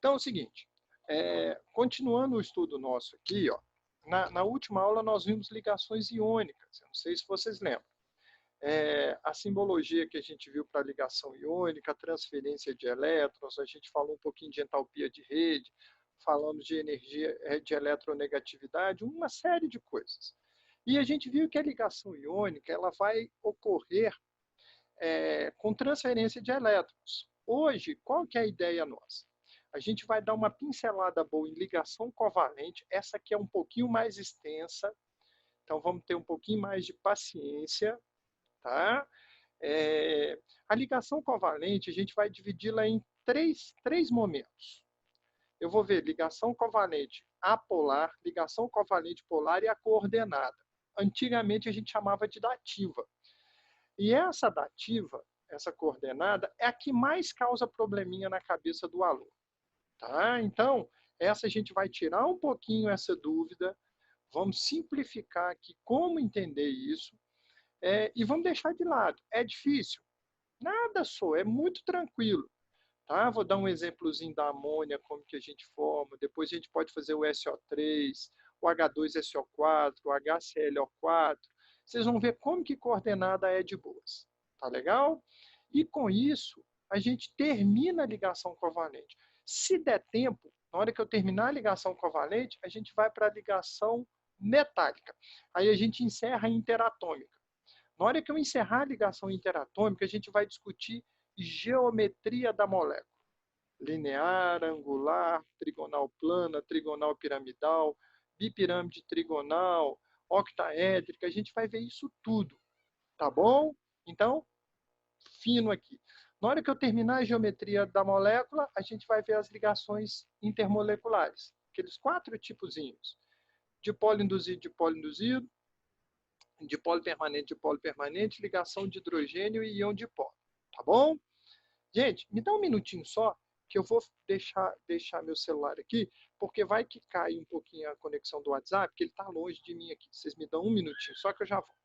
Então é o seguinte, continuando o estudo nosso aqui, ó, na última aula nós vimos ligações iônicas, eu não sei se vocês lembram. A simbologia que a gente viu para ligação iônica, a transferência de elétrons, a gente falou um pouquinho de entalpia de rede, falamos de energia de eletronegatividade, uma série de coisas. E a gente viu que a ligação iônica ela vai ocorrer com transferência de elétrons. Hoje, qual que é a ideia nossa? A gente vai dar uma pincelada boa em ligação covalente, essa aqui é um pouquinho mais extensa, então vamos ter um pouquinho mais de paciência, tá? A ligação covalente, a gente vai dividi-la em três momentos. Eu vou ver ligação covalente apolar, ligação covalente polar e a coordenada. Antigamente a gente chamava de dativa. E essa dativa, essa coordenada, é a que mais causa probleminha na cabeça do aluno. Tá? Então, essa a gente vai tirar um pouquinho essa dúvida, vamos simplificar aqui como entender isso, e vamos deixar de lado. É difícil? Nada só, é muito tranquilo. Tá? Vou dar um exemplozinho da amônia, como que a gente forma, depois a gente pode fazer o SO3, o H2SO4, o HClO4, vocês vão ver como que coordenada é de boas. Tá legal? E com isso, a gente termina a ligação covalente. Se der tempo, na hora que eu terminar a ligação covalente, a gente vai para a ligação metálica. Aí a gente encerra a interatômica. Na hora que eu encerrar a ligação interatômica, a gente vai discutir geometria da molécula. Linear, angular, trigonal plana, trigonal piramidal, bipirâmide trigonal, octaédrica, a gente vai ver isso tudo, tá bom? Então, fino aqui. Na hora que eu terminar a geometria da molécula, a gente vai ver as ligações intermoleculares, aqueles 4 tipozinhos. Dipolo induzido, dipolo induzido, dipolo permanente, ligação de hidrogênio e íon dipolo, tá bom? Gente, me dá um minutinho só, que eu vou deixar meu celular aqui, porque vai que cai um pouquinho a conexão do WhatsApp, que ele está longe de mim aqui. Vocês me dão um minutinho, só que eu já volto.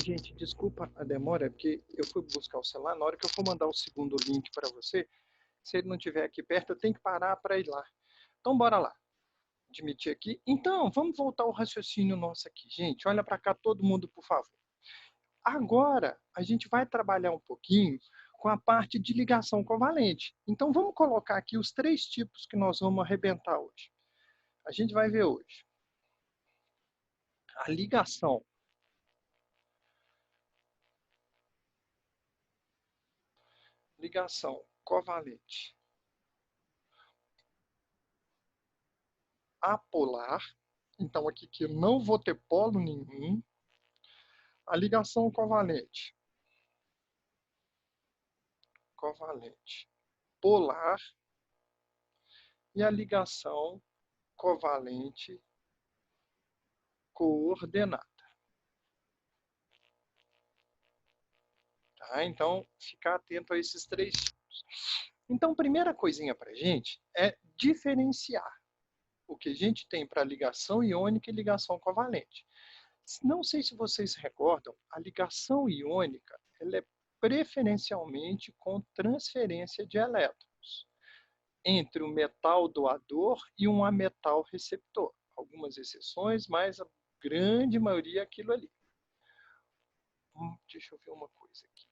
Gente, desculpa a demora, porque eu fui buscar o celular. Na hora que eu for mandar o segundo link para você, se ele não estiver aqui perto, eu tenho que parar para ir lá. Então, bora lá. Admitir aqui. Então, vamos voltar ao raciocínio nosso aqui. Gente, olha para cá todo mundo, por favor. Agora, a gente vai trabalhar um pouquinho com a parte de ligação covalente. Então, vamos colocar aqui os 3 tipos que nós vamos arrebentar hoje. A gente vai ver hoje a ligação covalente apolar. Então, aqui que eu não vou ter polo nenhum. A ligação covalente polar e a ligação covalente coordenada. Tá? Então, ficar atento a esses 3 tipos. Então, primeira coisinha para a gente é diferenciar o que a gente tem para ligação iônica e ligação covalente. Não sei se vocês recordam, a ligação iônica ela é preferencialmente com transferência de elétrons entre um metal doador e um ametal receptor. algumas exceções, mas a grande maioria é aquilo ali. Deixa eu ver uma coisa aqui.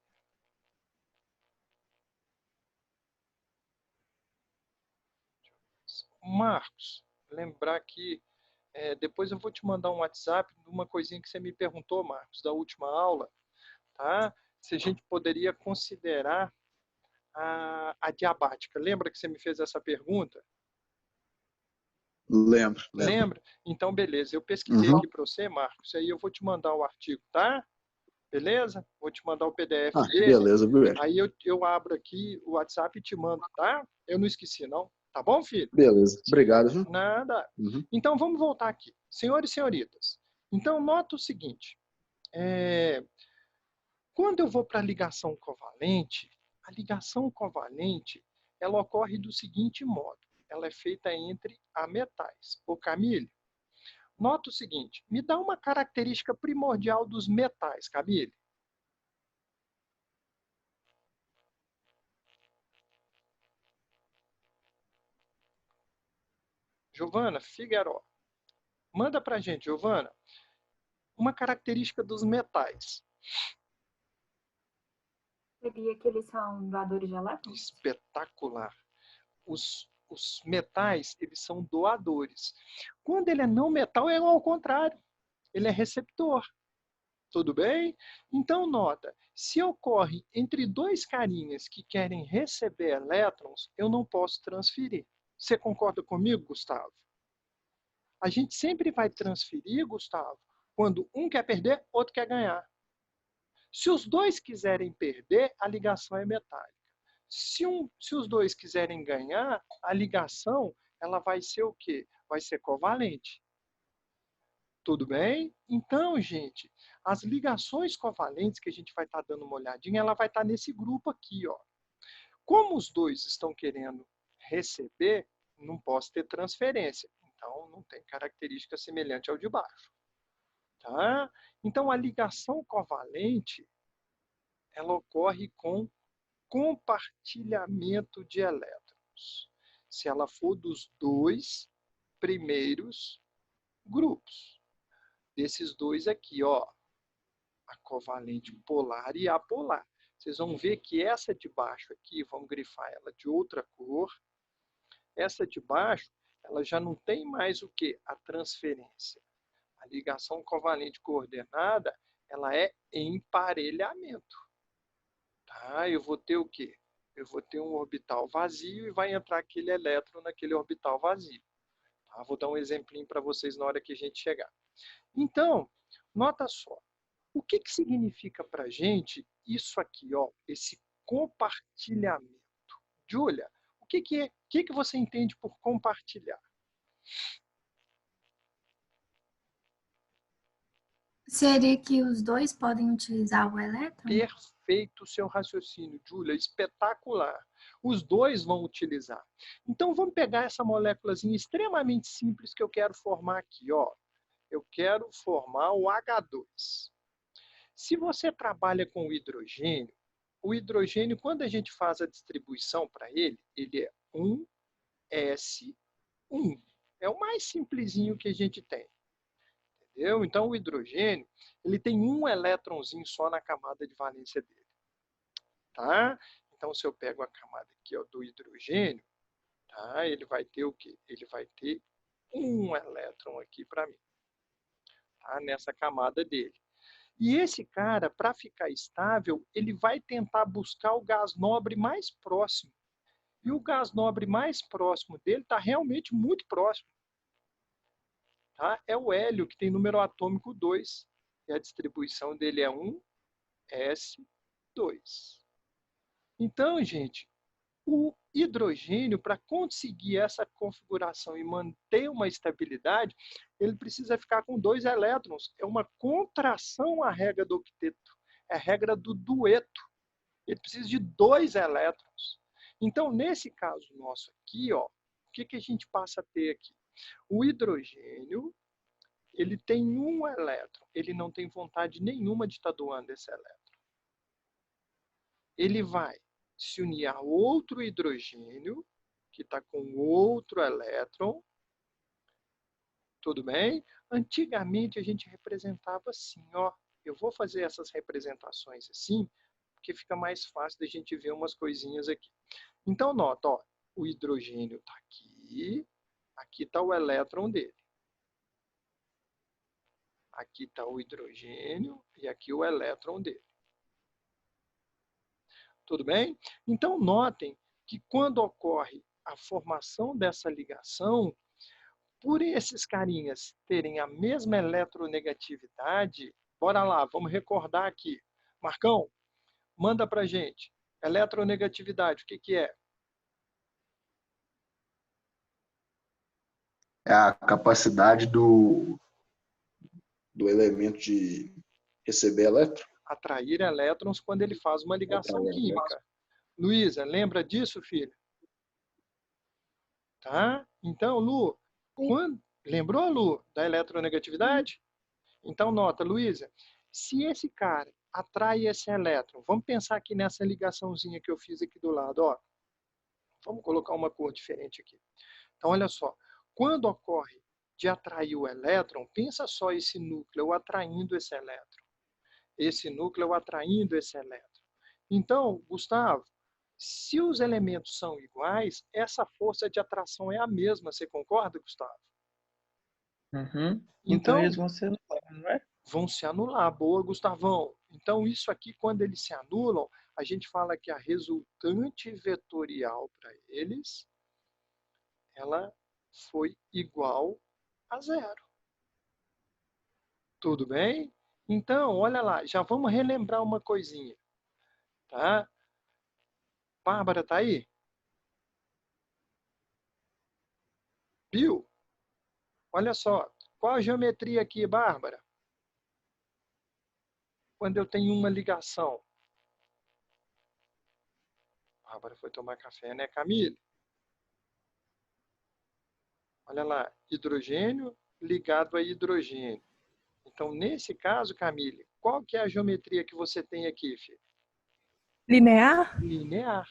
Marcos, lembrar que depois eu vou te mandar um WhatsApp de uma coisinha que você me perguntou, Marcos, da última aula, tá? Se a gente poderia considerar a diabática. Lembra que você me fez essa pergunta? Lembro. Lembra? Então, beleza. Eu pesquisei aqui para você, Marcos, aí eu vou te mandar o artigo, tá? Beleza? Vou te mandar o PDF dele. Beleza, Guilherme. Aí eu abro aqui o WhatsApp e te mando, tá? Eu não esqueci, não. Tá bom, filho? Beleza. Obrigado, viu? Nada. Então, vamos voltar aqui. Senhores e senhoritas, então nota o seguinte. Quando eu vou para a ligação covalente, ela ocorre do seguinte modo. Ela é feita entre ametais. Ô, Camille, nota o seguinte. Me dá uma característica primordial dos metais, Camille. Giovana Figueiró. Manda pra gente, Giovana, uma característica dos metais. Seria que eles são doadores de elétrons? Espetacular. Os metais, eles são doadores. Quando ele é não metal, é ao contrário. Ele é receptor. Tudo bem? Então, nota, se ocorre entre dois carinhas que querem receber elétrons, eu não posso transferir. Você concorda comigo, Gustavo? A gente sempre vai transferir, Gustavo, quando um quer perder, outro quer ganhar. Se os dois quiserem perder, a ligação é metálica. Se os dois quiserem ganhar, a ligação ela vai ser o quê? Vai ser covalente. Tudo bem? Então, gente, as ligações covalentes que a gente vai estar dando uma olhadinha, ela vai estar nesse grupo aqui, ó. Como os dois estão querendo receber, não posso ter transferência. Então, não tem característica semelhante ao de baixo. Tá? Então, a ligação covalente, ela ocorre com compartilhamento de elétrons. Se ela for dos dois primeiros grupos. Desses dois aqui, ó. A covalente polar e apolar. Vocês vão ver que essa de baixo aqui, vamos grifar ela de outra cor. Essa de baixo, ela já não tem mais o que? A transferência. A ligação covalente coordenada, ela é emparelhamento. Tá? Eu vou ter o quê? Eu vou ter um orbital vazio e vai entrar aquele elétron naquele orbital vazio. Tá? Vou dar um exemplinho para vocês na hora que a gente chegar. Então, nota só. O que significa para a gente isso aqui, ó, esse compartilhamento? Júlia, o que é? O que você entende por compartilhar? Seria que os dois podem utilizar o elétron? Perfeito o seu raciocínio, Júlia, espetacular. Os dois vão utilizar. Então, vamos pegar essa moléculazinha extremamente simples que eu quero formar aqui, ó. Eu quero formar o H2. Se você trabalha com o hidrogênio, quando a gente faz a distribuição para ele, ele é 1s1. É o mais simplesinho que a gente tem. Entendeu? Então, o hidrogênio, ele tem um elétronzinho só na camada de valência dele. Tá? Então, se eu pego a camada aqui, ó, do hidrogênio, tá? Ele vai ter o quê? Ele vai ter um elétron aqui para mim. Tá? Nessa camada dele. E esse cara, para ficar estável, ele vai tentar buscar o gás nobre mais próximo. E o gás nobre mais próximo dele está realmente muito próximo. Tá? É o hélio, que tem número atômico 2. E a distribuição dele é 1s2. Então, gente, o hidrogênio, para conseguir essa configuração e manter uma estabilidade, ele precisa ficar com 2 elétrons. É uma contração à regra do octeto. É a regra do dueto. Ele precisa de 2 elétrons. Então, nesse caso nosso aqui, ó, o que a gente passa a ter aqui? O hidrogênio, ele tem um elétron. Ele não tem vontade nenhuma de estar doando esse elétron. Ele vai se unir a outro hidrogênio, que está com outro elétron, Tudo bem? Antigamente a gente representava assim, ó. Eu vou fazer essas representações assim, porque fica mais fácil da gente ver umas coisinhas aqui. Então, nota, ó, o hidrogênio está aqui está o elétron dele. Aqui está o hidrogênio e aqui o elétron dele. Tudo bem? Então, notem que quando ocorre a formação dessa ligação, por esses carinhas terem a mesma eletronegatividade, bora lá, vamos recordar aqui. Marcão, manda pra gente. Eletronegatividade, o que que é? É a capacidade do elemento de receber elétron. Atrair elétrons quando ele faz uma ligação química. Luísa, lembra disso, filha? Tá? Então, Lu, lembrou, Lu, da eletronegatividade? Então, nota, Luísa, se esse cara atrai esse elétron, vamos pensar aqui nessa ligaçãozinha que eu fiz aqui do lado, ó. Vamos colocar uma cor diferente aqui. Então, olha só, quando ocorre de atrair o elétron, pensa só esse núcleo atraindo esse elétron. Esse núcleo atraindo esse elétron. Então, Gustavo, se os elementos são iguais, essa força de atração é a mesma. Você concorda, Gustavo? Uhum. Então Então eles vão ser anulados, não é? vão se anular. Boa, Gustavão. Então, isso aqui, quando eles se anulam, a gente fala que a resultante vetorial para eles, ela foi igual a zero. Tudo bem? Então, olha lá, já vamos relembrar uma coisinha. Tá? Bárbara, tá aí? Viu? Olha só. Qual a geometria aqui, Bárbara? Quando eu tenho uma ligação. Bárbara foi tomar café, né, Camille? Olha lá, hidrogênio ligado a hidrogênio. Então, nesse caso, Camille, qual que é a geometria que você tem aqui, filho? Linear? Linear.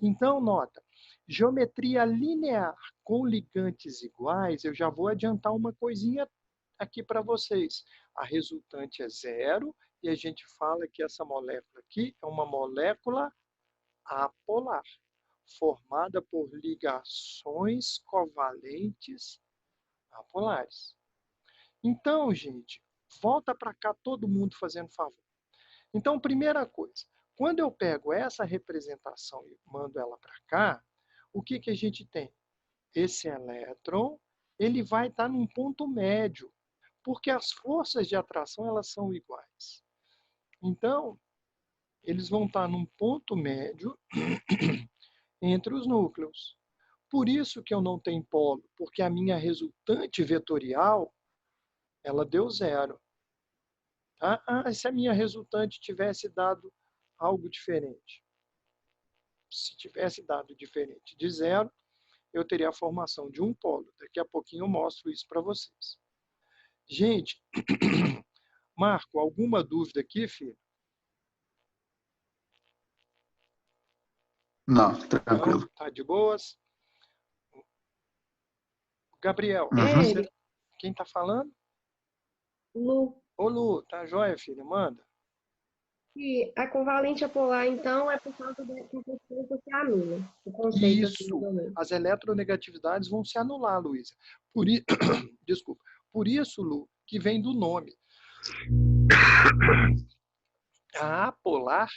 Então, nota, geometria linear com ligantes iguais, eu já vou adiantar uma coisinha aqui para vocês. A resultante é zero e a gente fala que essa molécula aqui é uma molécula apolar, formada por ligações covalentes apolares. Então, gente, volta para cá todo mundo fazendo favor. Então, primeira coisa, quando eu pego essa representação e mando ela para cá, o que que a gente tem? Esse elétron, ele vai estar num ponto médio, porque as forças de atração elas são iguais. Então, eles vão estar num ponto médio entre os núcleos. Por isso que eu não tenho polo, porque a minha resultante vetorial, ela deu zero. Tá? Ah, se a minha resultante tivesse dado algo diferente. Se tivesse dado diferente de zero, eu teria a formação de um polo. Daqui a pouquinho eu mostro isso para vocês. Gente, Marco, alguma dúvida aqui, filho? Não, tranquilo. Não, tá de boas? Gabriel, Uhum. quem tá falando? Lu, Ô Lu, tá joia, filha? Manda. que a covalente apolar, então, é por causa da questão que se anula. O conceito aqui, Isso. também. As eletronegatividades vão se anular, Luísa. Desculpa. Por isso, Lu, que vem do nome. A apolar,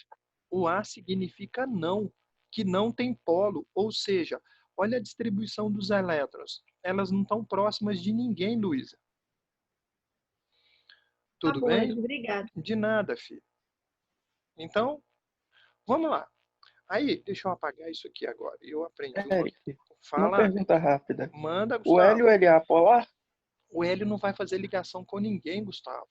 o A significa não, que não tem polo. Ou seja, olha a distribuição dos elétrons. Elas não estão próximas de ninguém, Luísa. Tudo Tá bom, bem? obrigada. De nada, filho. Então, vamos lá. Aí, deixa eu apagar isso aqui agora. Eu aprendi. Eric, uma Fala, pergunta rápida. manda, O Gustavo. hélio, ele é apolar? O hélio não vai fazer ligação com ninguém, Gustavo.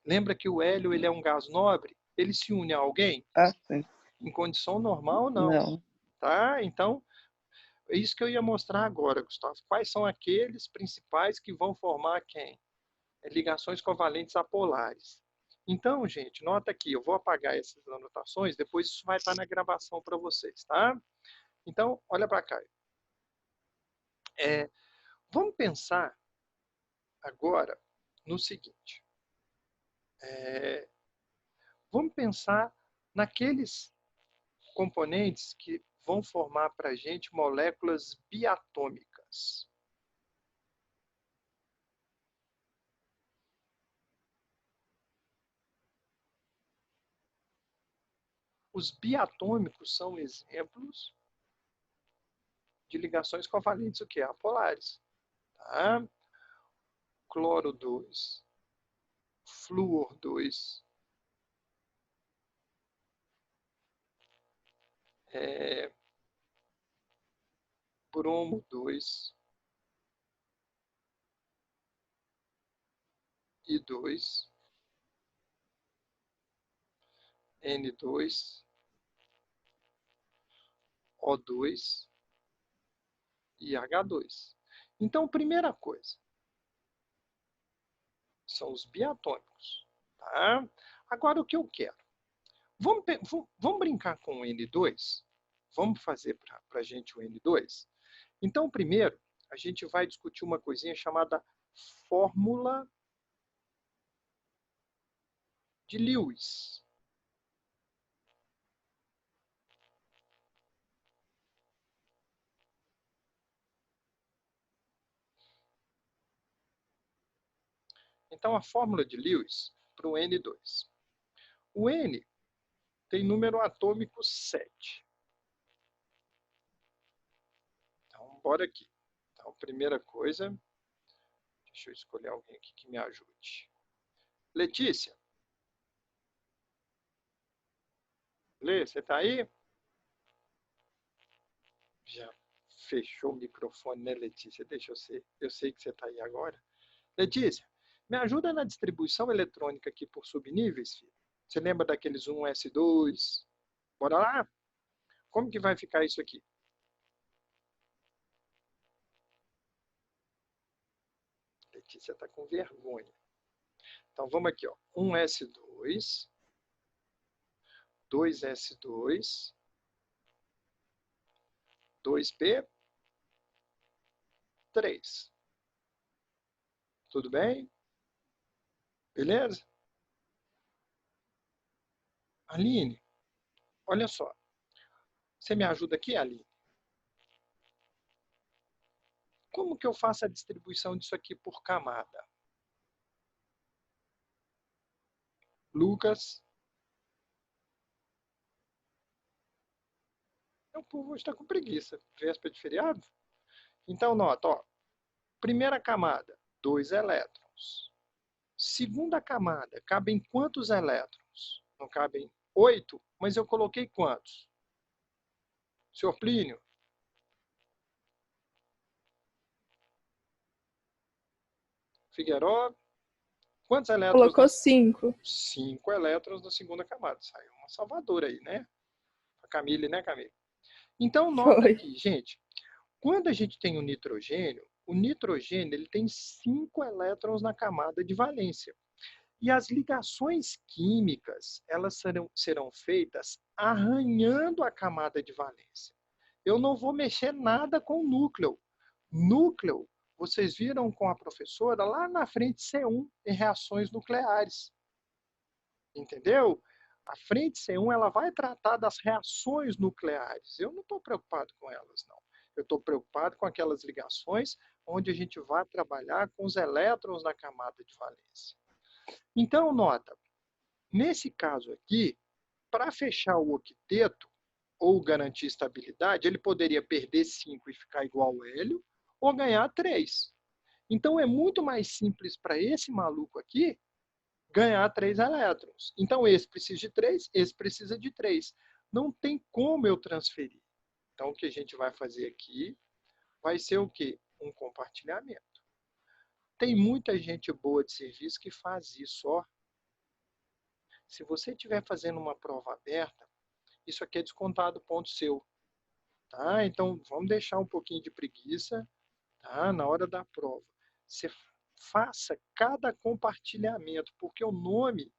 Lembra que o hélio ele é um gás nobre? Ele se une a alguém? Ah, sim. Em condição normal, não. Não. Tá? Então, é isso que eu ia mostrar agora, Gustavo. Quais são aqueles principais que vão formar quem? Ligações covalentes apolares. Então, gente, nota aqui, eu vou apagar essas anotações, depois isso vai estar na gravação para vocês, tá? Então, olha para cá. Vamos pensar agora no seguinte. Vamos pensar naqueles componentes que vão formar para a gente moléculas biatômicas. Os biatômicos são exemplos de ligações covalentes, o que? Apolares. Tá? Cloro 2, flúor 2, bromo 2 e 2, N2, O2 e H2. Então, primeira coisa, são os biatômicos. Tá? Agora, o que eu quero? Vamos brincar com o N2? Vamos fazer para a gente o N2? Então, primeiro, a gente vai discutir uma coisinha chamada fórmula de Lewis. Então, a fórmula de Lewis para o N2. O N tem número atômico 7. Então, bora aqui. Então, primeira coisa, deixa eu escolher alguém aqui que me ajude. Letícia. Lê, você está aí? Já fechou o microfone, né, Letícia? Deixa eu ser. Eu sei que você está aí agora. Letícia, me ajuda na distribuição eletrônica aqui por subníveis, filho? Você lembra daqueles 1s2? Bora lá? Como que vai ficar isso aqui? Letícia está com vergonha. Então, vamos aqui, ó. 1s2, 2s2, 2p, 3. Tudo bem? Beleza? Aline, olha só. Você me ajuda aqui, Aline? Como que eu faço a distribuição disso aqui por camada? Lucas? O povo hoje está com preguiça. Véspera de feriado? Então, nota, ó. Primeira camada, 2 elétrons. Segunda camada, cabem quantos elétrons? Não cabem 8, mas eu coloquei quantos? Senhor Plínio? Figueiró? Quantos elétrons? Colocou 5. 5 elétrons na segunda camada. Saiu uma salvadora aí, né? A Camille, né, Camille? Então, nota Foi. aqui, gente. Quando a gente tem o nitrogênio ele tem 5 elétrons na camada de valência. E as ligações químicas, elas serão feitas arranhando a camada de valência. Eu não vou mexer nada com o núcleo. Núcleo, vocês viram com a professora lá na frente C1 em reações nucleares. Entendeu? A frente C1 ela vai tratar das reações nucleares. Eu não estou preocupado com elas, não. Eu estou preocupado com aquelas ligações onde a gente vai trabalhar com os elétrons na camada de valência. Então, nota, nesse caso aqui, para fechar o octeto, ou garantir estabilidade, ele poderia perder 5 e ficar igual ao hélio, ou ganhar 3. Então, é muito mais simples para esse maluco aqui ganhar 3 elétrons. Então, esse precisa de 3, esse precisa de 3. Não tem como eu transferir. Então, o que a gente vai fazer aqui vai ser o quê? Um compartilhamento. Tem muita gente boa de serviço que faz isso, ó. Se você estiver fazendo uma prova aberta, isso aqui é descontado ponto seu. Tá? Então, vamos deixar um pouquinho de preguiça, tá? Na hora da prova. Você faça cada compartilhamento, porque o nome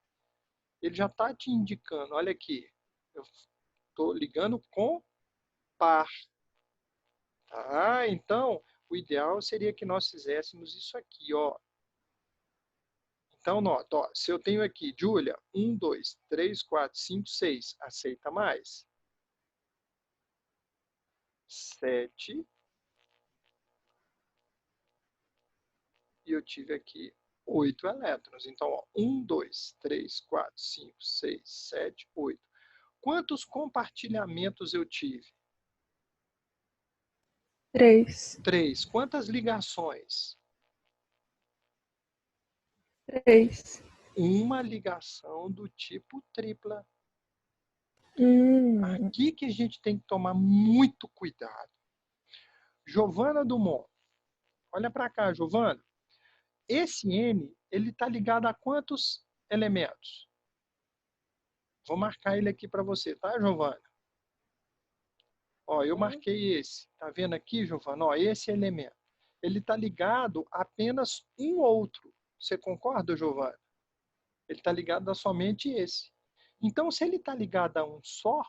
ele já está te indicando. Olha aqui, eu estou ligando com par. Tá? Então, o ideal seria que nós fizéssemos isso aqui, ó. Então, nota, ó, se eu tenho aqui, Júlia, 1, 2, 3, 4, 5, 6, aceita mais. 7. E eu tive aqui 8 elétrons. Então, ó, 1, 2, 3, 4, 5, 6, 7, 8. Quantos compartilhamentos eu tive? 3. 3. Quantas ligações? 3. Uma ligação do tipo tripla. Hum. Aqui que a gente tem que tomar muito cuidado. Giovana Dumont. Olha para cá, Giovana. Esse N, ele está ligado a quantos elementos? Vou marcar ele aqui para você, tá, Giovana? Ó, eu marquei esse. Tá vendo aqui, Giovana? Ó, esse elemento. Ele está ligado a apenas um outro. Você concorda, Giovana? Ele está ligado a somente esse. Então, se ele está ligado a um só,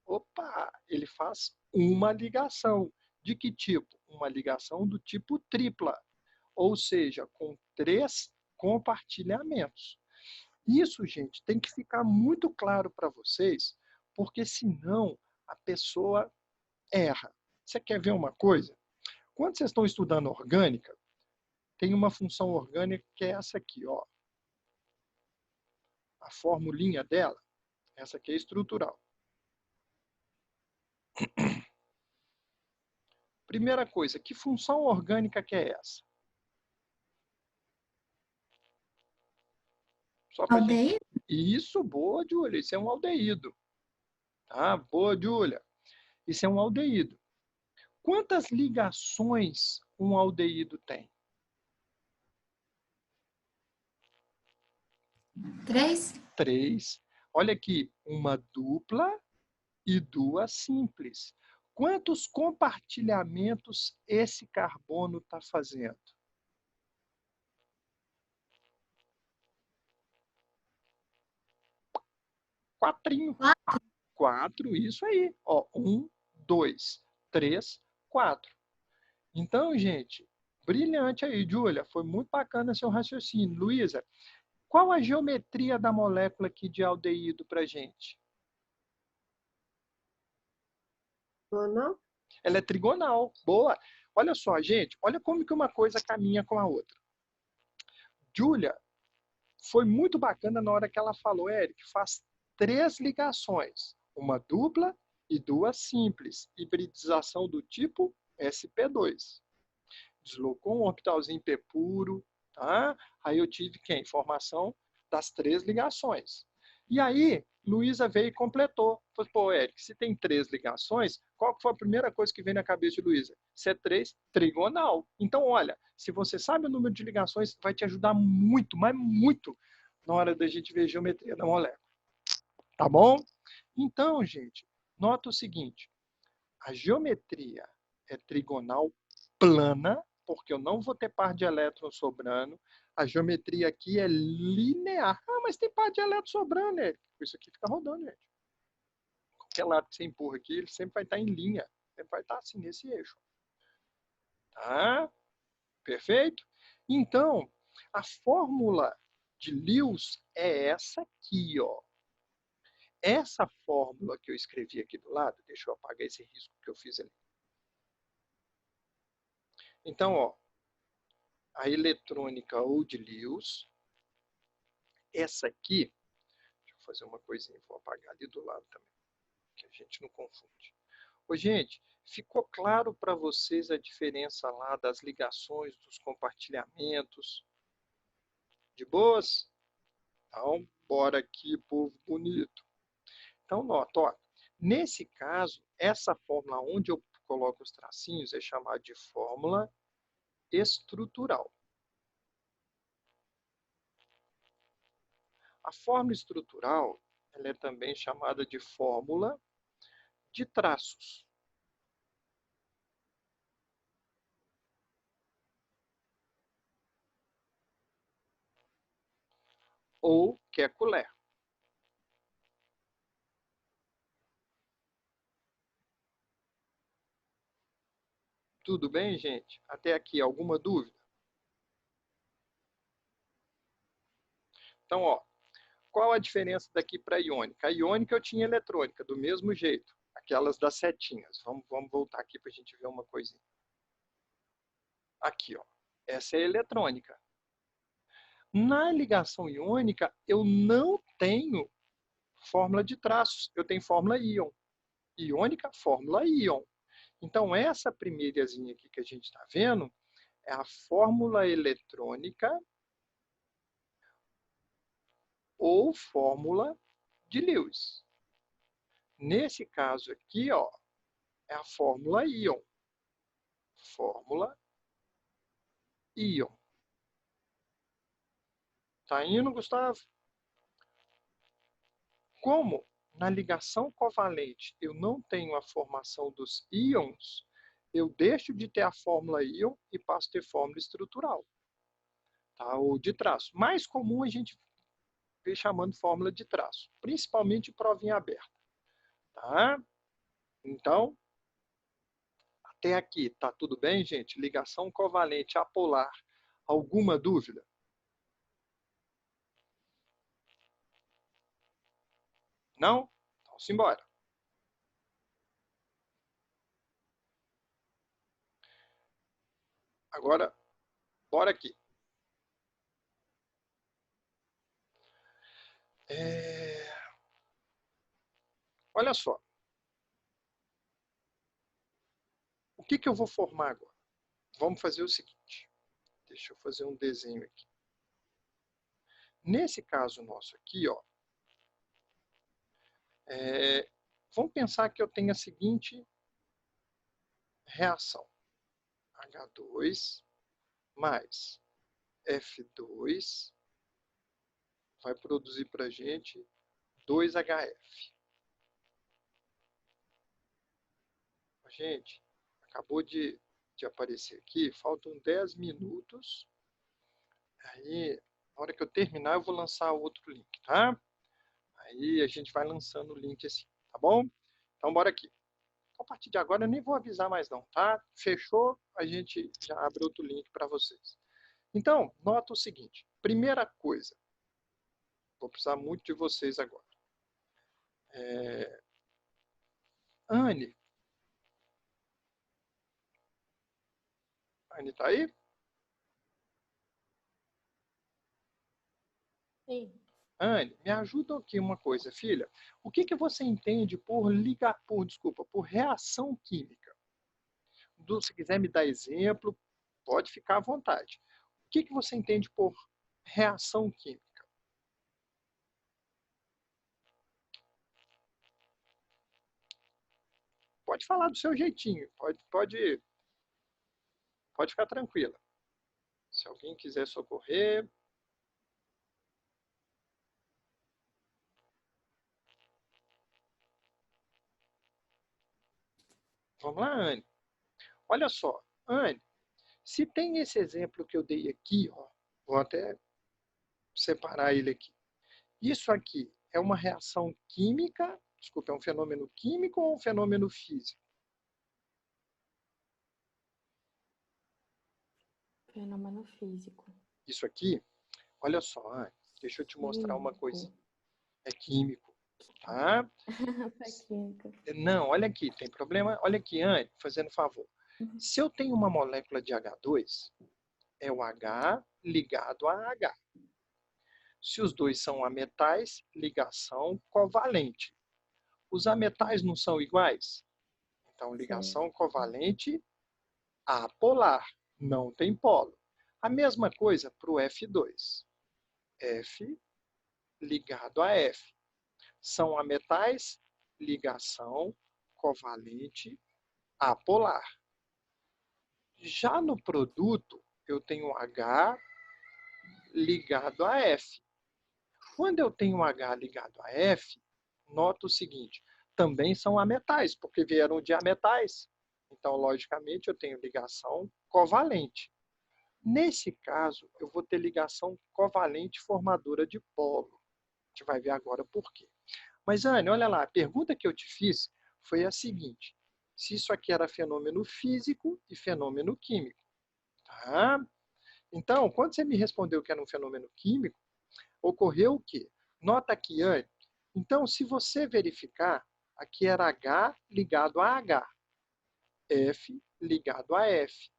opa, ele faz uma ligação. De que tipo? Uma ligação do tipo tripla. Ou seja, com 3 compartilhamentos. Isso, gente, tem que ficar muito claro para vocês, porque senão a pessoa erra. Você quer ver uma coisa? Quando vocês estão estudando orgânica, tem uma função orgânica que é essa aqui, ó. A formulinha dela, essa aqui é estrutural. Primeira coisa, que função orgânica que é essa? Só pra gente... Aldeia? Isso, boa, Júlia. Isso é um aldeído. Tá? Boa, Júlia. Isso é um aldeído. Quantas ligações um aldeído tem? 3? 3. Olha aqui, uma dupla e 2 simples. Quantos compartilhamentos esse carbono está fazendo? 4. 4, isso aí. Ó, 1, 2, 3, 4. Então, gente, brilhante aí, Júlia. Foi muito bacana seu raciocínio. Luísa, qual a geometria da molécula aqui de aldeído para gente? Não? Ela é trigonal. Boa. Olha só, gente. Olha como que uma coisa caminha com a outra. Júlia, foi muito bacana na hora que ela falou, Eric, faz 3 ligações. Uma dupla e 2 simples. Hibridização do tipo sp2. Deslocou um orbitalzinho P puro, tá? Aí eu tive quem? Formação das 3 ligações. E aí, Luísa veio e completou. Falei, pô, Eric, se tem 3 ligações, qual foi a primeira coisa que veio na cabeça de Luísa? C3 trigonal. Então, olha, se você sabe o número de ligações, vai te ajudar muito, mas muito, na hora da gente ver a geometria da molécula. Tá bom? Então, gente, nota o seguinte. A geometria é trigonal plana, porque eu não vou ter par de elétrons sobrando. A geometria aqui é linear. Ah, mas tem par de elétrons sobrando, né? Isso aqui fica rodando, gente. Qualquer lado que você empurra aqui, ele sempre vai estar em linha. Sempre vai estar assim, nesse eixo. Tá? Perfeito? Então, a fórmula de Lewis é essa aqui, ó. Essa fórmula que eu escrevi aqui do lado, deixa eu apagar esse risco que eu fiz ali. Então, ó, a eletrônica ou de Lewis, essa aqui, deixa eu fazer uma coisinha, vou apagar ali do lado também, que a gente não confunde. Ô, gente, ficou claro para vocês a diferença lá das ligações, dos compartilhamentos? De boas? Então, bora aqui, povo bonito. Então, nota, ó, nesse caso, essa fórmula onde eu coloco os tracinhos é chamada de fórmula estrutural. A fórmula estrutural, ela é também chamada de fórmula de traços. Ou Kekulé. Tudo bem, gente? Até aqui, alguma dúvida? Então, ó, qual a diferença daqui para a iônica? A iônica eu tinha eletrônica, do mesmo jeito. Aquelas das setinhas. Vamos voltar aqui para a gente ver uma coisinha. Aqui, ó. Essa é a eletrônica. Na ligação iônica, eu não tenho fórmula de traços. Eu tenho fórmula íon. Iônica, fórmula íon. Então, essa primeirazinha aqui que a gente está vendo é a fórmula eletrônica ou fórmula de Lewis. Nesse caso aqui, ó, é a fórmula íon. Fórmula íon. Tá indo, Gustavo? Como na ligação covalente eu não tenho a formação dos íons, eu deixo de ter a fórmula íon e passo a ter fórmula estrutural. Tá? Ou de traço. Mais comum a gente vê chamando fórmula de traço, principalmente provinha aberta. Tá? Então, até aqui, tá tudo bem, gente? Ligação covalente apolar. Alguma dúvida? Não? Então, simbora. Agora, bora aqui. Olha só. O que eu vou formar agora? Vamos fazer o seguinte. Deixa eu fazer um desenho aqui. Nesse caso nosso aqui, ó, vamos pensar que eu tenho a seguinte reação. H2 mais F2 vai produzir para a gente 2HF. Gente, acabou de aparecer aqui, faltam 10 minutos. Aí, na hora que eu terminar, eu vou lançar outro link, tá? Aí a gente vai lançando o link assim, tá bom? Então, bora aqui. A partir de agora, eu nem vou avisar mais não, tá? Fechou, a gente já abre outro link para vocês. Então, nota o seguinte. Primeira coisa, vou precisar muito de vocês agora. Anne. Anne tá aí? Sim. Anne, me ajuda aqui uma coisa, filha. O que você entende por reação química? Se quiser me dar exemplo, pode ficar à vontade. O que você entende por reação química? Pode falar do seu jeitinho, pode ficar tranquila. Se alguém quiser socorrer. Vamos lá, Anne. Olha só, Anne, se tem esse exemplo que eu dei aqui, ó, vou até separar ele aqui. Isso aqui é uma reação química, desculpa, é um fenômeno químico ou um fenômeno físico? Fenômeno físico. Isso aqui, olha só, Anne, deixa eu te mostrar uma coisa. É químico, tá? É química. Não, olha aqui, tem problema? Olha aqui, Anne, fazendo favor. Se eu tenho uma molécula de H2, é o H ligado a H. Se os dois são ametais, ligação covalente. Os ametais não são iguais? Então, ligação covalente apolar. Não tem polo. A mesma coisa para o F2. F ligado a F. São ametais, ligação covalente apolar. Já no produto, eu tenho H ligado a F. Quando eu tenho H ligado a F, nota o seguinte, também são ametais, porque vieram de ametais. Então, logicamente, eu tenho ligação covalente. Nesse caso, eu vou ter ligação covalente formadora de polo. A gente vai ver agora por quê. Mas, Anne, olha lá, a pergunta que eu te fiz foi a seguinte. Se isso aqui era fenômeno físico e fenômeno químico. Tá? Então, quando você me respondeu que era um fenômeno químico, ocorreu o quê? Nota aqui, Anne. Então, se você verificar, aqui era H ligado a H, F ligado a F.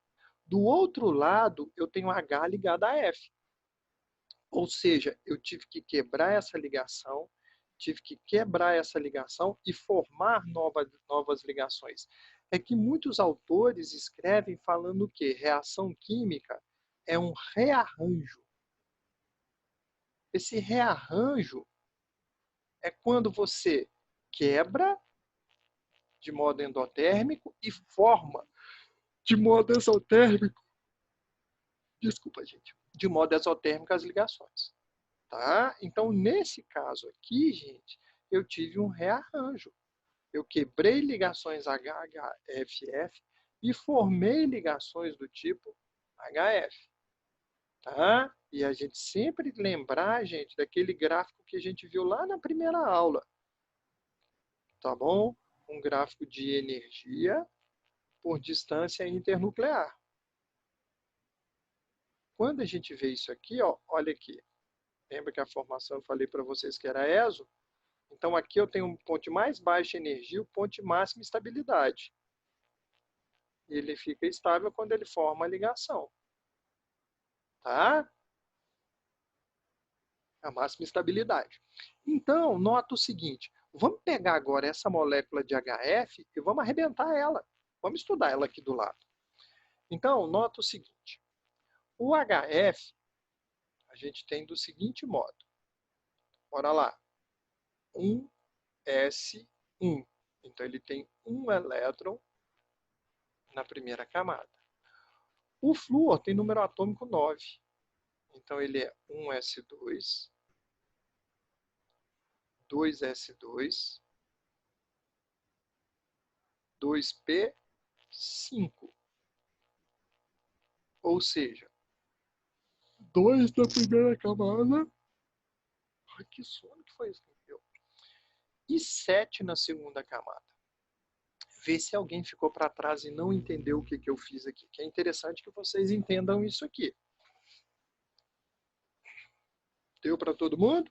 Do outro lado, eu tenho H ligado a F. Ou seja, eu tive que quebrar essa ligação, e formar novas ligações. É que muitos autores escrevem falando que reação química é um rearranjo. Esse rearranjo é quando você quebra de modo endotérmico e forma de modo exotérmico. Desculpa, gente. De modo exotérmico as ligações. Tá? Então, nesse caso aqui, gente, eu tive um rearranjo. Eu quebrei ligações HHFF e formei ligações do tipo HF. Tá? E a gente sempre lembrar, gente, daquele gráfico que a gente viu lá na primeira aula. Tá bom? Um gráfico de energia por distância internuclear. Quando a gente vê isso aqui, ó, olha aqui. Lembra que a formação eu falei para vocês que era ESO? Então aqui eu tenho um ponto de mais baixa energia e o ponto de máxima estabilidade. Ele fica estável quando ele forma a ligação. Tá? A máxima estabilidade. Então, nota o seguinte. Vamos pegar agora essa molécula de HF e vamos arrebentar ela. Vamos estudar ela aqui do lado. Então, nota o seguinte. O HF, a gente tem do seguinte modo. Bora lá. 1s1. Então, ele tem um elétron na primeira camada. O flúor tem número atômico 9. Então, ele é 1s2, 2s2, 2p5. Ou seja, 2 na primeira camada. Ai, que sono que foi isso que deu. E 7 na segunda camada. Vê se alguém ficou para trás e não entendeu o que eu fiz aqui. Que é interessante que vocês entendam isso aqui. Deu para todo mundo?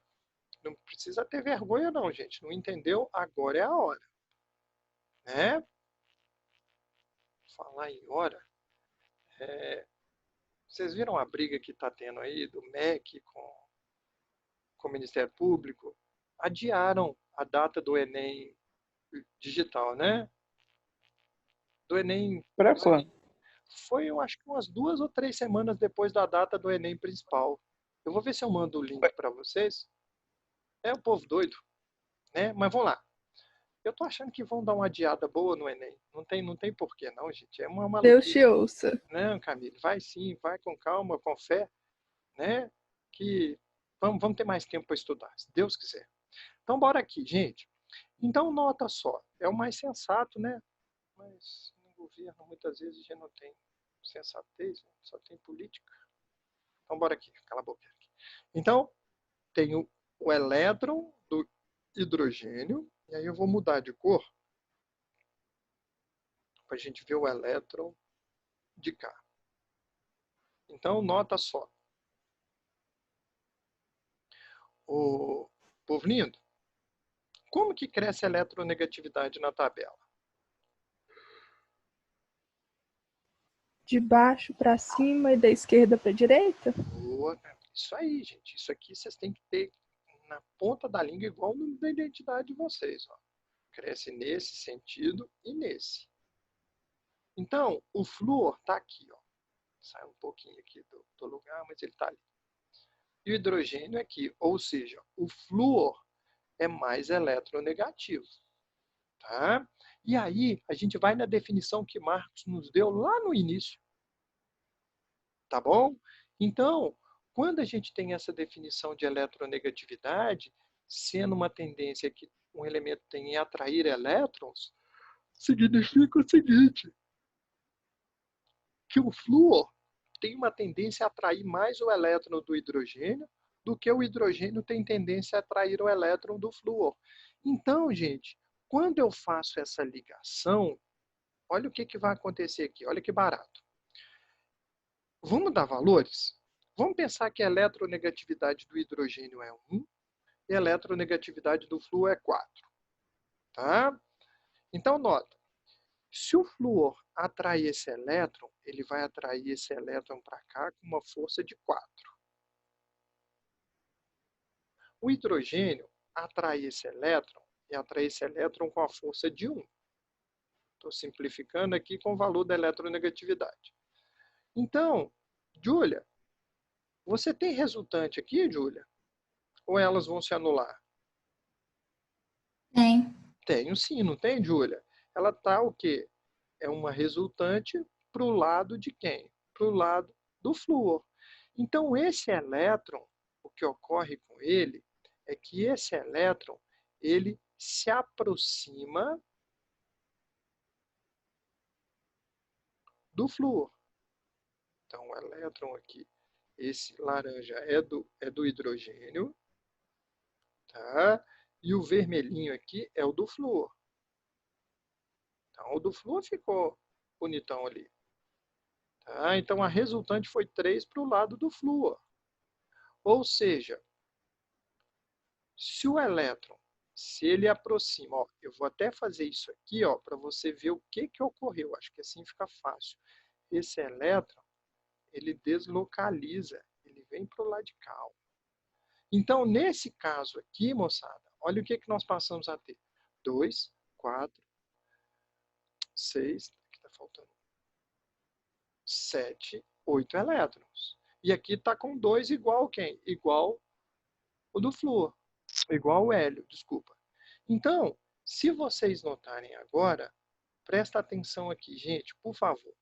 Não precisa ter vergonha não, gente. Não entendeu? Agora é a hora. Né? Falar em hora. Vocês viram a briga que está tendo aí do MEC com o Ministério Público? Adiaram a data do Enem digital, né? Do Enem... Pra quando? Foi, eu acho que umas 2 ou 3 semanas depois da data do Enem principal. Eu vou ver se eu mando o link para vocês. É um povo doido, né? Mas vamos lá. Eu tô achando que vão dar uma adiada boa no Enem. Não tem porquê não, gente. É uma maluquice. Deus te ouça. Não, Camille, vai sim, vai com calma, com fé, né? Que vamos ter mais tempo para estudar, se Deus quiser. Então, bora aqui, gente. Então, nota só. É o mais sensato, né? Mas no governo, muitas vezes, já não tem sensatez, né? Só tem política. Então, bora aqui. Cala a boca aqui. Então, tem o elétron do hidrogênio. E aí eu vou mudar de cor para a gente ver o elétron de cá. Então, nota só. O povo lindo, como que cresce a eletronegatividade na tabela? De baixo para cima e da esquerda para a direita? Boa, isso aí, gente. Isso aqui vocês têm que ter na ponta da língua, igual no da identidade de vocês. Ó. Cresce nesse sentido e nesse. Então, o flúor está aqui. Ó. Sai um pouquinho aqui do lugar, mas ele está ali. E o hidrogênio aqui. Ou seja, o flúor é mais eletronegativo. Tá? E aí, a gente vai na definição que Marcos nos deu lá no início. Tá bom? Então, quando a gente tem essa definição de eletronegatividade, sendo uma tendência que um elemento tem em atrair elétrons, significa o seguinte, que o flúor tem uma tendência a atrair mais o elétron do hidrogênio do que o hidrogênio tem tendência a atrair o elétron do flúor. Então, gente, quando eu faço essa ligação, olha o que vai acontecer aqui, olha que barato. Vamos dar valores? Vamos pensar que a eletronegatividade do hidrogênio é 1 e a eletronegatividade do flúor é 4. Tá? Então, nota. Se o flúor atrair esse elétron, ele vai atrair esse elétron para cá com uma força de 4. O hidrogênio atrai esse elétron e atrai esse elétron com a força de 1. Estou simplificando aqui com o valor da eletronegatividade. Então, Júlia, você tem resultante aqui, Júlia? Ou elas vão se anular? Tem. Tenho sim, não tem, Júlia? Ela está o quê? É uma resultante para o lado de quem? Para o lado do flúor. Então, esse elétron, o que ocorre com ele é que esse elétron, ele se aproxima do flúor. Então, o elétron aqui, esse laranja é do hidrogênio, tá? E o vermelhinho aqui é o do flúor. Então, o do flúor ficou bonitão ali. Tá? Então, a resultante foi 3 para o lado do flúor. Ou seja, se o elétron, se ele aproxima, ó, eu vou até fazer isso aqui para você ver o que ocorreu. Acho que assim fica fácil. Esse elétron, ele deslocaliza, ele vem para o lado de cá. Então, nesse caso aqui, moçada, olha o que nós passamos a ter. 2, 4, 6, aqui está faltando 7, 8 elétrons. E aqui está com 2 igual quem? Igual o do flúor. Igual o hélio, desculpa. Então, se vocês notarem agora, presta atenção aqui, gente, por favor.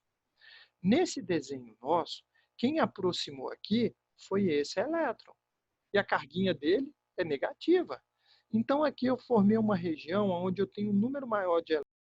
Nesse desenho nosso, quem aproximou aqui foi esse elétron. E a carguinha dele é negativa. Então, aqui eu formei uma região onde eu tenho um número maior de elétrons.